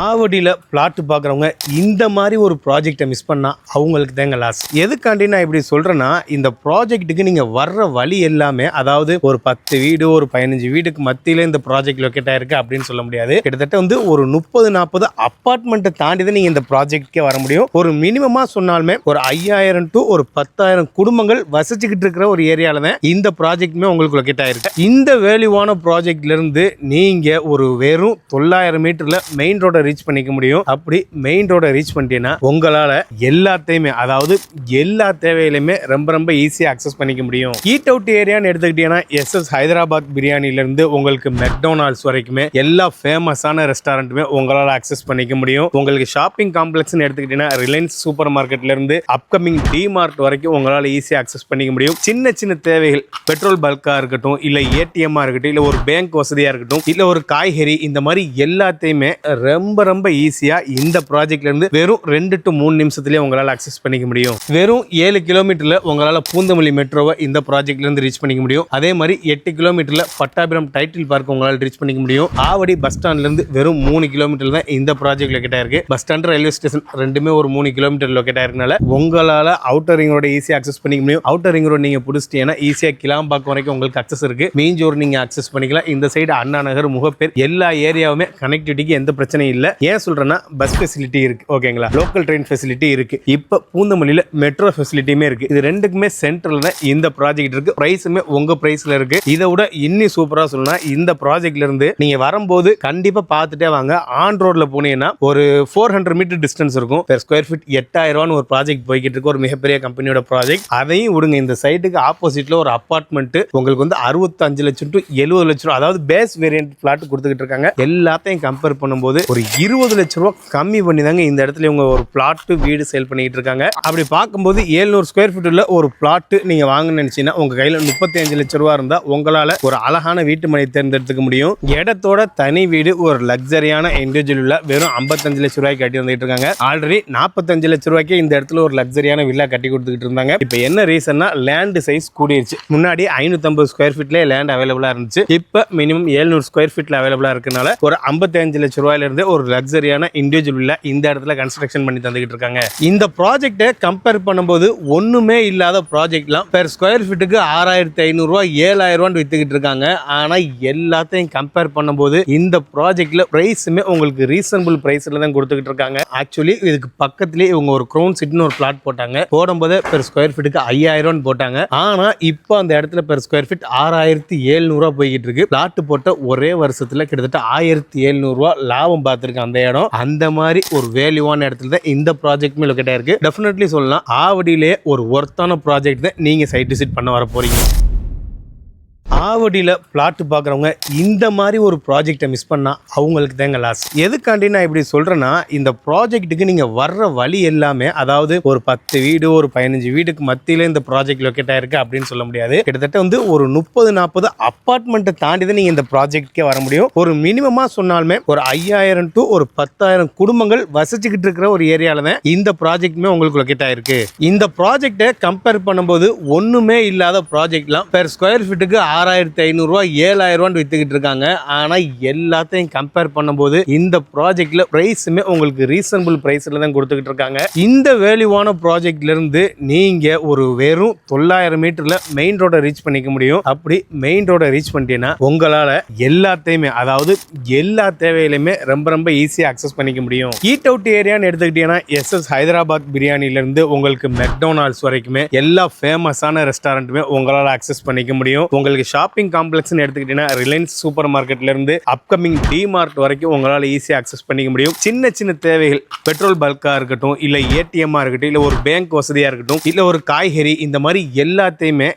ஆவடியில் plot பார்க்குறவங்க இந்த மாதிரி ஒரு ப்ராஜெக்டை மிஸ் பண்ணால் அவங்களுக்கு தாங்க லாஸ். எதுக்காண்டி நான் இப்படி சொல்கிறேன்னா, இந்த ப்ராஜெக்ட்டுக்கு நீங்கள் வர்ற வழி எல்லாமே, அதாவது ஒரு 10 வீடு ஒரு 15 வீடுக்கு மத்தியில் இந்த ப்ராஜெக்ட் லொக்கேட் ஆயிருக்கு அப்படின்னு சொல்ல முடியாது. கிட்டத்தட்ட வந்து ஒரு 30-40 அப்பார்ட்மெண்ட்டை தாண்டி தான் நீங்கள் இந்த ப்ராஜெக்ட்கே வர முடியும். ஒரு மினிமமாக சொன்னாலுமே ஒரு 5000 to ஒரு 10,000 குடும்பங்கள் வசிச்சுக்கிட்டு இருக்கிற ஒரு ஏரியாவில் தான் இந்த ப்ராஜெக்ட்டுமே உங்களுக்கு லொக்கேட் ஆயிருக்கு. இந்த வேல்யூவான ப்ராஜெக்ட்லேருந்து நீங்கள் ஒரு வெறும் 900 மீட்டரில் மெயின் ரோட ரீச் பண்ணிக்க முடியும். அப்படி மெயின் ரோட ரீச் பண்ணிட்டீங்கன்னா உங்களால எல்லாத்தையுமே, அதாவது எல்லா தேவையிலுமே ரொம்ப ஈஸியா அக்சஸ் பண்ணிக்க முடியும். ஈட் அவுட் ஏரியான்னு எடுத்துக்கிட்டீங்கன்னா எஸ்எஸ் ஹைதராபாத் பிரியாணில இருந்து உங்களுக்கு மெக்டொனால்ட்ஸ் வரைக்குமே எல்லா ஃபேமஸான ரெஸ்டாரண்ட்டுமே உங்களால அக்சஸ் பண்ணிக்க முடியும். உங்களுக்கு ஷாப்பிங் காம்ப்ளெக்ஸ்னு எடுத்துக்கிட்டீங்கன்னா ரிலையன்ஸ் சூப்பர் மார்க்கெட்ல இருந்து அப்கமிங் டிமார்ட் வரைக்கும் உங்களால ஈஸியா அக்சஸ் பண்ணிக்க முடியும். சின்ன தேவைகள், பெட்ரோல் பல்கா இருக்கட்டும், இல்ல ஏடிஎம்மா இருக்கட்டும், இல்ல ஒரு பேங்க் வசதியா இருக்கட்டும், இல்ல ஒரு காய்கறி, இந்த மாதிரி எல்லாத்தையுமே ரொம்ப ஈஸியா இந்த ப்ராஜெக்ட்ல இருந்து வெறும் 2 to 3 நிமிஷத்துலயே உங்களால அக்சஸ் பண்ணிக்க முடியும். வெறும் 7 கிலோமீட்டர்ல உங்களால பூந்தமல்லி மெட்ரோவை இந்த ப்ராஜெக்ட்ல இருந்து ரீச் பண்ணிக்க முடியும். அதே மாதிரி 8 கிலோமீட்டர்ல பட்டாபிராம் டைட்டில் பார்க் உங்களால ரீச் பண்ணிக்க முடியும். ஆவடி பஸ் ஸ்டாண்ட்ல இருந்து வெறும் 3 கிலோமீட்டர் தான் இந்த ப்ராஜெக்ட் லொக்கேட் ஆயிருக்கு. பஸ் ஸ்டாண்ட், ரயில்வே ஸ்டேஷன் ரெண்டுமே ஒரு 3 கிலோமீட்டர் லொக்கேட் ஆயிருக்கனால உங்களால அவுட்டர் ரிங் ரோட ஈஸியா அக்சஸ் பண்ணிக்க முடியும். அவுட்டர் ரிங் ரோடு நீங்க பிடிச்சிட்டீங்கன்னா ஈஸியா கிளாம்பாக்கம் வரைக்கும் உங்களுக்கு அக்சஸ் இருக்கு. மீஞ்சூர் நீங்க அக்சஸ் பண்ணிக்கலாம். இந்த சைடு அண்ணா நகர், முகப்பேர் எல்லா ஏரியாவுமே கனெக்டிவிட்டிக்கு எந்த பிரச்சனையும் இல்ல. ஏன் சொல்றேன்னா பஸ் ஃபெசிலிட்டி இருக்கு, ஓகேங்களா, லோக்கல் ட்ரெயின் ஃபெசிலிட்டி இருக்கு. இப்ப பூந்தமல்லியில மெட்ரோ ஃபெசிலிட்டியுமே இருக்கு. இது ரெண்டுக்குமே சென்ட்ரல் தான் இந்த ப்ராஜெக்ட் இருக்கு. பிரைஸுமே உங்க பிரைஸ்ல இருக்கு. இதை விட இன்னும் சூப்பரா சொல்லணும்னா இந்த ப்ராஜெக்ட்ல இருந்து நீங்க வரும்போது கண்டிப்பா பார்த்துட்டே வாங்க. ஆன் ரோட்ல போனீங்கன்னா ஒரு 400 மீட்டர் டிஸ்டன்ஸ் இருக்கும். பெர் ஸ்கொயர் ஃபீட் 8000 ஒரு ப்ராஜெக்ட் போய்கிட்டு இருக்கு. ஒரு மிகப்பெரிய கம்பெனியோட ப்ராஜெக்ட். அதையும் விடுங்க, இந்த சைட்டுக்கு ஆப்போசிட்ல ஒரு அபார்ட்மெண்ட் உங்களுக்கு வந்து 65 லட்சம் to 70 லட்சம் ரூபாய், அதாவது பேஸ் வேரியன்ட் பிளாட் கொடுத்துக்கிட்டு இருக்காங்க. எல்லாத்தையும் கம்பேர் பண்ணும்போது ஒரு 20 லட்சம் ரூபாய் கம்மி பண்ணி தாங்க இந்த இடத்துல இவங்க ஒரு பிளாட் வீடு சேல் பண்ணிட்டு இருக்காங்க. அப்படி பார்க்கும்போது 700 ஸ்கொயர் ஃபீட் உள்ள ஒரு பிளாட் நீங்க வாங்கணும்னு நினைச்சீங்கன்னா உங்க கையில 35 லட்சம் ரூபாய் இருந்தா உங்களால ஒரு அழகான வீட்டு மனை தேர்ந்தெடுத்துக்க முடியும். இடத்தோட தனி வீடு ஒரு லக்ஸரியான இண்டிவிஜுவல் வெறும் 55 லட்சம் ரூபாய்க்கு கட்டி வந்துட்டு இருக்காங்க. ஆல்ரெடி 45 லட்சம் ரூபாய்க்கு இந்த இடத்துல ஒரு லக்ஸரியான வில்லா கட்டி கொடுத்துக்கிட்டு இருந்தாங்க. இப்போ என்ன ரீசன்னா லேண்ட் சைஸ் கூடிருச்சு. முன்னாடி 550 ஸ்கொயர் ஃபீட்ல லேண்ட் அவைலபிளா இருந்துச்சு. இப்போ மினிமம் 700 ஸ்கொயர் ஃபீட்ல அவைலபிளா இருக்கனால ஒரு 55 லட்சம் ரூபாயில இருந்து ஒரு லக்ஸரியான இண்டிவிஜுவல் வில்லா இந்த இடத்துல கன்ஸ்ட்ரக்ஷன் பண்ணி தந்துகிட்டு இருக்காங்க. இந்த ப்ராஜெக்ட்டை கம்பேர் பண்ணும்போது ஒண்ணுமே இல்லாத ப்ராஜெக்ட்லாம் பெர் ஸ்கொயர் ஃபீட்டுக்கு 6500 ரூபாய் 7000 ரூபாய் வித்துக்கிட்டு இருக்காங்க. ஆனா எல்லாத்தையும் கம்பேர் பண்ணும்போது இந்த ப்ராஜெக்ட்ல பிரைஸுமே உங்களுக்கு ரீசனபிள் பிரைஸ்ல தான் கொடுத்துக்கிட்டு இருக்காங்க. ஆக்சுவலி இதுக்கு பக்கத்துலேயே இவங்க ஒரு க்ரௌன் சிட்டின்னு ஒரு பிளாட் போட்டாங்க. போடும்போது பெர் ஸ்கொயர் ஃபீட்டுக்கு 5000 போட்டாங்க. ஆனா இப்போ அந்த இடத்துல பெர் ஸ்கொயர் ஃபீட் 6700 ரூபாய் போய்கிட்டு இருக்கு. பிளாட் போட்ட ஒரே வருஷத்துல கிட்டத்தட்ட 1700 ரூபாய் லாபம் பார்த்திருக்கு அந்த இடம். அந்த மாதிரி ஒரு வேல்யூவான இடத்துல தான் இந்த ப்ராஜெக்ட்மே லொக்கேட் ஆயிருக்கு. டெஃபினெட்லி சொல்லலாம் ஆவடியிலே ஒரு ஒர்த்தான ப்ராஜெக்ட் தான் நீங்க சைட் விசிட் பண்ண வர போறீங்க. ஆவடியில் பிளாட் பார்க்குறவங்க இந்த மாதிரி ஒரு ப்ராஜெக்டை மிஸ் பண்ணால் அவங்களுக்கு தாங்க லாஸ். எதுக்காண்டி நான் இப்படி சொல்கிறேன்னா, இந்த ப்ராஜெக்ட்டுக்கு நீங்கள் வர்ற வழி எல்லாமே, அதாவது ஒரு 10 வீடு ஒரு 15 வீடுக்கு மத்தியில் இந்த ப்ராஜெக்ட் லொக்கேட் ஆயிருக்கு அப்படின்னு சொல்ல முடியாது. கிட்டத்தட்ட வந்து ஒரு 30-40 அப்பார்ட்மெண்ட்டை தாண்டி தான் நீங்கள் இந்த ப்ராஜெக்ட்கே வர முடியும். ஒரு மினிமமாக சொன்னாலுமே ஒரு 5000 to ஒரு 10,000 குடும்பங்கள் வசிச்சுக்கிட்டு இருக்கிற ஒரு ஏரியாவில் தான் இந்த ப்ராஜெக்ட்மே உங்களுக்கு லொக்கேட் ஆயிருக்கு. இந்த ப்ராஜெக்டை கம்பேர் பண்ணும்போது ஒன்றுமே இல்லாத ப்ராஜெக்ட்லாம் பெர் ஸ்கொயர் ஃபீட்டுக்கு 6500 ரூபாய் 7000 ரூபாய் வித்துக்கிட்டு இருக்காங்க. ஆனா எல்லாத்தையும் கம்பேர் பண்ணும்போது இந்த ப்ராஜெக்ட்ல பிரைஸுமே உங்களுக்கு ரீசனபிள் பிரைஸ்ல தான் கொடுத்துக்கிட்டு இருக்காங்க. இந்த வேல்யூவான ப்ராஜெக்ட்ல இருந்து நீங்க ஒரு வெறும் 900 மீட்டர்ல மெயின் ரோட ரீச் பண்ணிக்க முடியும். அப்படி மெயின் ரோட ரீச் பண்ணிட்டீங்கன்னா உங்களால எல்லாத்தையுமே, அதாவது எல்லா தேவையிலுமே ரொம்ப ஈஸியா அக்சஸ் பண்ணிக்க முடியும். ஈட் அவுட் ஏரியான்னு எடுத்துக்கிட்டீங்கன்னா எஸ்எஸ் ஹைதராபாத் பிரியாணில இருந்து உங்களுக்கு மெக்டொனால்ட்ஸ் வரைக்குமே எல்லா ஃபேமஸான ரெஸ்டாரண்ட்டுமே உங்களால அக்சஸ் பண்ணிக்க முடியும். உங்களுக்கு ஷாப்பிங் காம்ப்ளெக்ஸ்னு எடுத்துக்கிட்டீங்கன்னா ரிலையன்ஸ் சூப்பர் மார்க்கெட்ல இருந்து அப்கமிங் டிமார்ட் வரைக்கும் உங்களால ஈஸியா அக்சஸ் பண்ணிக்க முடியும். சின்ன தேவைகள், பெட்ரோல் பல்கா இருக்கட்டும், இல்ல ஏடிஎம்மா இருக்கட்டும், இல்ல ஒரு பேங்க் வசதியா இருக்கட்டும், இல்ல ஒரு காய்கறி, இந்த மாதிரி எல்லாத்தையுமே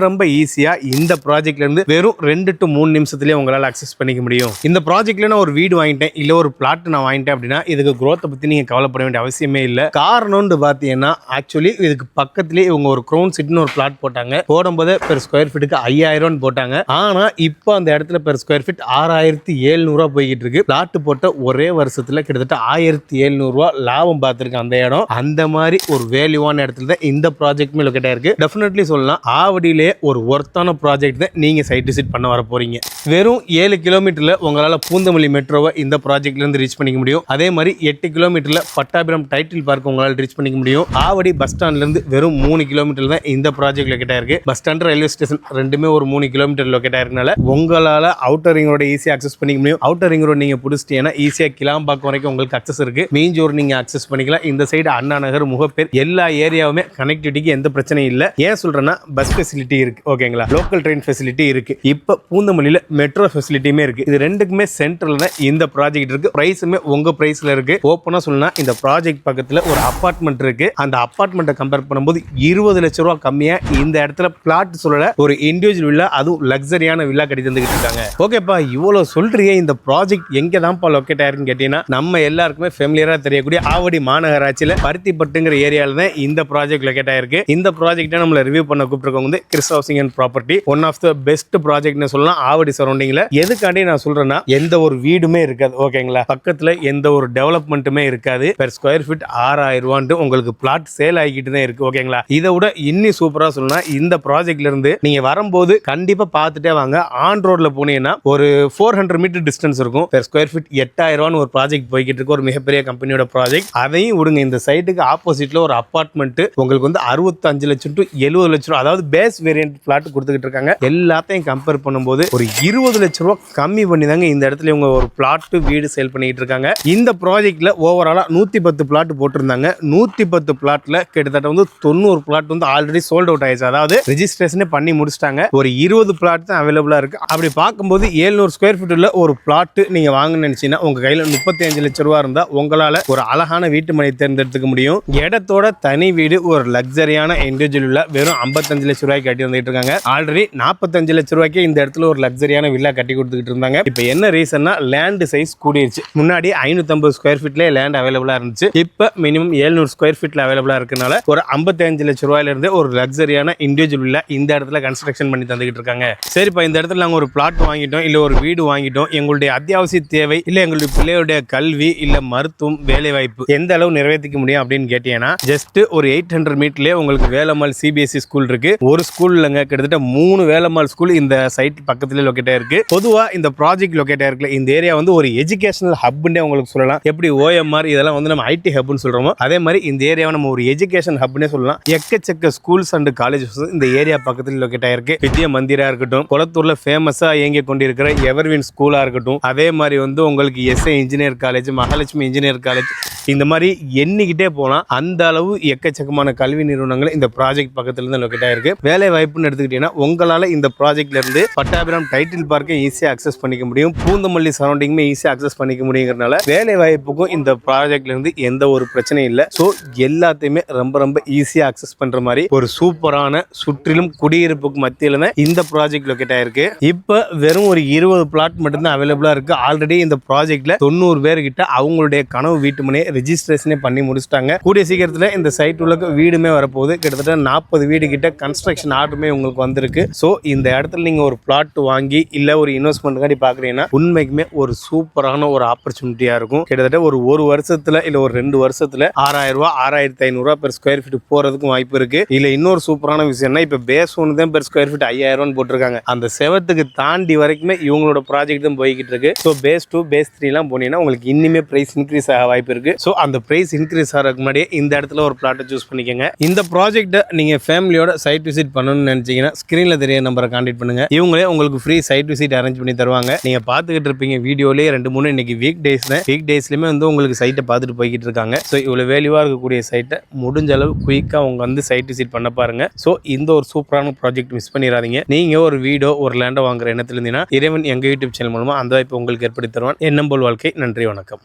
ரொம்ப ஈஸியா இந்த ப்ராஜெக்ட்ல இருந்து வெறும் 2 to 3 நிமிஷத்துலயே உங்களால அக்சஸ் பண்ணிக்க முடியும். இந்த ப்ராஜெக்ட்ல நான் ஒரு வீடு வாங்கிட்டேன், இல்ல ஒரு பிளாட் நான் வாங்கிட்டேன் அப்படின்னா இதுக்கு growth பத்தி நீங்க கவலைப்பட வேண்டிய அவசியமே இல்ல. காரணம்னு பாத்தீங்கன்னா ஆக்சுவலி இதுக்கு பக்கத்துலேயே இவங்க ஒரு க்ரௌன் சிட்டின்னு ஒரு பிளாட் போட்டாங்க. போடும்போது பெர் ஸ்கொயர் ஃபீட்டுக்கு 5000 8,000 போட்டாங்க. ஆனா இப்போ அந்த இடத்துல பெர் ஸ்கொயர் ஃபீட் 6,700 போய்கிட்டு இருக்கு. பிளாட் போட்ட ஒரே வருஷத்துல கிட்டத்தட்ட 1,700 லாபம் பார்த்திருக்கு அந்த இடம். அந்த மாதிரி ஒரு வேல்யூவான இடத்துல தான் இந்த ப்ராஜெக்ட் லொகேட் ஆயிருக்கு. டெஃபினெட்லி சொல்லலாம் ஆவடியிலே ஒரு ஒர்த்தான ப்ராஜெக்ட் தான் நீங்க சைட் விசிட் பண்ண வர போறீங்க. வெறும் 7 கிலோமீட்டர்ல உங்களால பூந்தமல்லி மெட்ரோவை இந்த ப்ராஜெக்ட்ல இருந்து ரீச் பண்ணிக்க முடியும். அதே மாதிரி 8 கிலோமீட்டர்ல பட்டாபிராம் டைட்டில் பார்க் உங்களால ரீச் பண்ணிக்க முடியும். ஆவடி பஸ் ஸ்டாண்ட்ல இருந்து வெறும் 3 கிலோமீட்டர் தான் இந்த ப்ராஜெக்ட் லொகேட் ஆயிருக்கு. பஸ் ஸ்டாண்ட் ரயில்வே ஸ்டேஷன் ரெண்டுமே ஒரு 3 கிலோமீட்டர் லொகேட் ஆயிருக்கனால உங்களால அவுட்டர் ரிங் ரோட ஈஸியா அக்சஸ் பண்ணிக்க முடியும். அவுட்டர் ரிங் ரோட் நீங்க பிடிச்சிட்டீங்கன்னா ஈஸியா கிளாம்பாக்கம் வரைக்கும் உங்களுக்கு அக்சஸ் இருக்கு. மீஞ்சூர் நீங்க அக்சஸ் பண்ணிக்கலாம். இந்த சைடு அண்ணா நகர், முகப்பேர் எல்லா ஏரியாவுமே கனெக்டிவிட்டிக்கு எந்த பிரச்சனையும் இல்ல. ஏன் சொல்றேன்னா பஸ் ஃபெசிலிட்டி இருக்கு, ஓகேங்களா, லோக்கல் ட்ரெயின் ஃபெசிலிட்டி இருக்கு. இப்ப பூந்தமல்லியில மெட்ரோ ஃபெசிலிட்டியுமே இருக்கு. இது ரெண்டுக்குமே சென்ட்ரல் தான் இந்த ப்ராஜெக்ட் இருக்கு. பிரைஸுமே உங்க பிரைஸ்ல இருக்கு. ஓப்பனா சொல்லலாம் இந்த ப்ராஜெக்ட் பக்கத்துல ஒரு அபார்ட்மெண்ட் இருக்கு. அந்த அபார்ட்மெண்ட்டை கம்பேர் பண்ணும்போது 20 லட்சம் ரூபாய் கம்மியா இந்த இடத்துல பிளாட் சொல்லல ஒரு இண்டிவிஜுவல் வில்லா, அதுவும் லக்ஸரியான வில்லா கட்டி தந்துகிட்டு இருக்காங்க. ஓகேப்பா, இவ்வளவு சொல்றீங்க, இந்த ப்ராஜெக்ட் எங்க தான்ப்பா லொகேட் ஆயிருக்குன்னு கேட்டீங்கன்னா நம்ம எல்லாருக்குமே ஃபெமிலியரா தெரியக்கூடிய ஆவடி மாநகராட்சியில பருத்திப்பட்டுங்கிற ஏரியால தான் இந்த ப்ராஜெக்ட் லொகேட் ஆயிருக்கு. இந்த ப்ராஜெக்ட்டை நம்மள ரிவ்யூ பண்ண கூப்பிட்டுருக்கவங்க வந்து Chris housing and property, one of the best ப்ராஜெக்ட்னு சொல்லலாம் ஆவடி சரௌண்டிங்ல. எதுக்காண்டி நான் சொல்றேன்னா எந்த ஒரு வீடுமே இருக்காது, ஓகேங்களா, பக்கத்துல எந்த ஒரு டெவலப்மெண்ட்டுமே இருக்காது. பெர் ஸ்கொயர் ஃபீட் 6,000 ரூபாய் உங்களுக்கு பிளாட் சேல் ஆகிக்கிட்டு தான் இருக்கு, ஓகேங்களா. இதை விட இன்னும் சூப்பரா சொல்லணும்னா இந்த ப்ராஜெக்ட்ல இருந்து நீங்க வரும்போது கண்டிப்பா பார்த்துட்டே வாங்க. ஆன் ரோட்ல போனீங்கன்னா ஒரு 400 மீட்டர் டிஸ்டன்ஸ் இருக்கும். பெர் ஸ்கொயர் ஃபீட் 8,000 ரூபாய் ஒரு ப்ராஜெக்ட் போய்கிட்டு இருக்கு, ஒரு மிகப்பெரிய கம்பெனியோட ப்ராஜெக்ட். அதையும் விடுங்க, இந்த சைட்டுக்கு ஆப்போசிட்ல ஒரு அபார்ட்மெண்ட் உங்களுக்கு வந்து 65 லட்சம் டு 70 லட்சம் ரூபாய், அதாவது பேஸ் வேரியன்ட் பிளாட் கொடுத்துக்கிட்டு இருக்காங்க. எல்லாத்தையும் கம்பேர் பண்ணும்போது ஒரு 20 லட்சம் ரூபாய் கம்மி பண்ணி தாங்க இந்த இடத்துல இவங்க ஒரு பிளாட் வீடு சேல் பண்ணிட்டு இருக்காங்க. இந்த ப்ராஜெக்ட்ல ஓவராலா 110 பிளாட் போட்டிருந்தாங்க. 110 பிளாட்ல கிட்டத்தட்ட வந்து 90 பிளாட் வந்து ஆல்ரெடி சோல்ட் அவுட் ஆயிடுச்சு, அதாவது ரெஜிஸ்ட்ரேஷனே பண்ணி முடிச்சிட்டாங்க. ஒரு 20 பிளாட் தான் அவைலபிளா இருக்கு. அப்படி பார்க்கும்போது 700 ஸ்கொயர் ஃபீட் உள்ள ஒரு பிளாட் நீங்க வாங்க நினைச்சீங்கன்னா உங்க கையில 35 லட்சம் ரூபாய் இருந்தா உங்களால ஒரு அழகான வீட்டு மனை தேர்ந்தெடுத்துக்க முடியும். இடத்தோட தனி வீடு ஒரு லக்ஸரியான இண்டிவிஜுவல் வெறும் 55 லட்சம் ரூபாய்க்கு கட்டி வந்துட்டு இருக்காங்க. ஆல்ரெடி 45 லட்சம் ரூபாய்க்கு இந்த இடத்துல ஒரு லக்ஸரியான வில்லா கட்டி கொடுத்துட்டு இருந்தாங்க. இப்போ என்ன ரீசன்னா லேண்ட் சைஸ் கூடிருச்சு. முன்னாடி 550 ஸ்கொயர் ஃபீட்ல லேண்ட் அவைலபிளா இருந்துச்சு. இப்போ மினிமம் 700 ஸ்கொயர் ஃபீட்ல அவைலபிளா இருக்கனால ஒரு 55 லட்சம் ரூபாயில இருந்து ஒரு லக்ஸரியான இண்டிவிஜுவல் வில்லா இந்த இடத்துல கன்ஸ்ட்ரக்ஷன் பண்ணி தந்துகிட்டு இருக்காங்க. சரிப்பா, இந்த இடத்துல நாங்க ஒரு பிளாட் வாங்கிட்டோம், இல்ல ஒரு வீடு வாங்கிட்டோம், எங்களுடைய அத்தியாவசிய தேவை இல்ல எங்களுடைய பிள்ளையுடைய கல்வி இல்ல மருத்துவம் வேலை வாய்ப்பு எந்த அளவு நிறைவேற்றிக்க முடியும் அப்படின்னு கேட்டீங்கன்னா ஜஸ்ட் ஒரு 800 மீட்டர்லயே உங்களுக்கு வேலம்மாள் சிபிஎஸ்இ ஸ்கூல் இருக்கு. ஒரு ஸ்கூல் இல்லைங்க, கிட்டத்தட்ட 3 வேலம்மாள் ஸ்கூல் இந்த சைட் பக்கத்துல லொகேட் ஆயிருக்கு. பொதுவா இந்த ப்ராஜெக்ட் லொகேட் ஆயிருக்கு இந்த ஏரியா வந்து ஒரு எஜுகேஷனல் ஹப்னே உங்களுக்கு சொல்லலாம். எப்படி ஓஎம்ஆர் இதெல்லாம் வந்து நம்ம ஐடி ஹப்னு சொல்றோமோ அதே மாதிரி இந்த ஏரியாவை நம்ம ஒரு எஜுகேஷன் ஹப்னே சொல்லலாம். எக்கச்சக்க ஸ்கூல்ஸ் அண்ட் காலேஜஸ் இந்த ஏரியா பக்கத்துல லொகேட் ஆயிருக்கு. வித்யா மந்திரா இருக்கட்டும், குளத்தூர்ல ஃபேமஸா இயங்கி கொண்டிருக்கிற எவர்வின் ஸ்கூலா இருக்கட்டும், அதே மாதிரி வந்து உங்களுக்கு SA engineer college, Mahalakshmi engineer college, இந்த மாதிரி எண்ணிக்கிட்டே போலாம். அந்த அளவு எக்கச்சக்கமான கல்வி நிறுவனங்கள் இந்த ப்ராஜெக்ட் பக்கத்துல இருந்து லொகேட் ஆயிருக்கு. வேலை வாய்ப்புன்னு எடுத்துக்கிட்டீங்கன்னா உங்களால இந்த ப்ராஜெக்ட்ல இருந்து பட்டாபிராம் டைட்டில் பார்க்கை ஈஸியா அக்சஸ் பண்ணிக்க முடியும். பூந்தமல்லி சரௌண்டிங்குமே ஈஸியா அக்சஸ் பண்ணிக்க முடியுங்கிறதுனால வேலை வாய்ப்புக்கும் இந்த ப்ராஜெக்ட்ல இருந்து எந்த ஒரு பிரச்சனையும் இல்லை. ஸோ எல்லாத்தையுமே ரொம்ப ரொம்ப ஈஸியா அக்சஸ் பண்ற மாதிரி ஒரு சூப்பரான சுற்றிலும் குடியிருப்புக்கு மத்தியில தான் இந்த ப்ராஜெக்ட் லொகேட் ஆயிருக்கு. இப்ப வெறும் ஒரு 20 பிளாட் மட்டும் தான் அவைலபிளா இருக்கு. ஆல்ரெடி இந்த ப்ராஜெக்ட்ல 90 பேர் கிட்ட அவங்களுடைய கனவு வீட்டு மனையை ரெஜிஸ்ட்ரேஷனே பண்ணி முடிச்சிட்டாங்க. கூடிய சீக்கிரத்தில் இந்த சைட் உள்ள வீடுமே வரப்போகுது. கிட்டத்தட்ட 40 வீடு கிட்ட கன்ஸ்ட்ரக்ஷன் ஆர்டருமே உங்களுக்கு வந்திருக்கு. ஸோ இந்த இடத்துல நீங்க ஒரு பிளாட் வாங்கி இல்ல ஒரு இன்வெஸ்ட்மெண்ட் காண்டி பாக்குறீங்கன்னா உண்மைக்குமே ஒரு சூப்பரான ஒரு ஆப்பர்ச்சுனிட்டியா இருக்கும். கிட்டத்தட்ட ஒரு வருஷத்துல இல்ல ஒரு 2 வருஷத்துல 6,000 ரூபாய் 6,500 ரூபாய் பெர் ஸ்கொயர் ஃபீட் போறதுக்கும் வாய்ப்பு இருக்கு. இல்ல இன்னொரு சூப்பரான விஷயம்னா இப்ப பேஸ் ஒன்று தான் பெர் ஸ்கொயர் ஃபீட் 5,000 ரூபாய் போட்டிருக்காங்க. அந்த செவத்துக்கு தாண்டி வரைக்குமே இவங்களோட ப்ராஜெக்ட் தான் போய்கிட்டு இருக்கு. ஸோ பேஸ் 2 பேஸ் 3 எல்லாம் போனீங்கன்னா உங்களுக்கு இன்னுமே பிரைஸ் இன்க்ரீஸ் ஆக வாய்ப்பு இருக்கு. ஸோ அந்த பிரைஸ் இன்க்ரீஸ் ஆகிறதுக்கு முன்னாடியே இந்த இடத்துல ஒரு பிளாட்டை சூஸ் பண்ணிக்கோங்க. இந்த ப்ராஜெக்ட்டை நீங்க ஃபேமிலியோட சைட் விசிட் பண்ணணும்னு நினைச்சீங்கன்னா ஸ்கிரீன்ல தெரிய நம்பரை கான்டாக்ட் பண்ணுங்க. இவங்களே உங்களுக்கு ஃப்ரீ சைட் விசிட் அரேஞ்ச் பண்ணி தருவாங்க. நீங்க பாத்துக்கிட்டு இருப்பீங்க வீடியோலேயே 2-3 இன்னைக்கு வீக் டேஸ்லயுமே வந்து உங்களுக்கு சைட்டை பார்த்துட்டு போய்கிட்டு இருக்காங்க. ஸோ இவ்வளவு வேல்யூவா இருக்கக்கூடிய சைட்டை முடிஞ்ச அளவு குயிக்கா உங்க வந்து சைட் விசிட் பண்ண பாருங்க. ஸோ இந்த ஒரு சூப்பரான ப்ராஜெக்ட் மிஸ் பண்ணிடாதீங்க. நீங்க ஒரு வீடோ ஒரு லேண்டோ வாங்குற எண்ணத்துல இருந்தீங்கன்னா இறைவன் எங்க யூடியூப் சேனல் மூலமா அந்த வாய்ப்பு உங்களுக்கு ஏற்படுத்தி தருவான். எண்ணம்போல் வாழ்க்கை. நன்றி, வணக்கம்.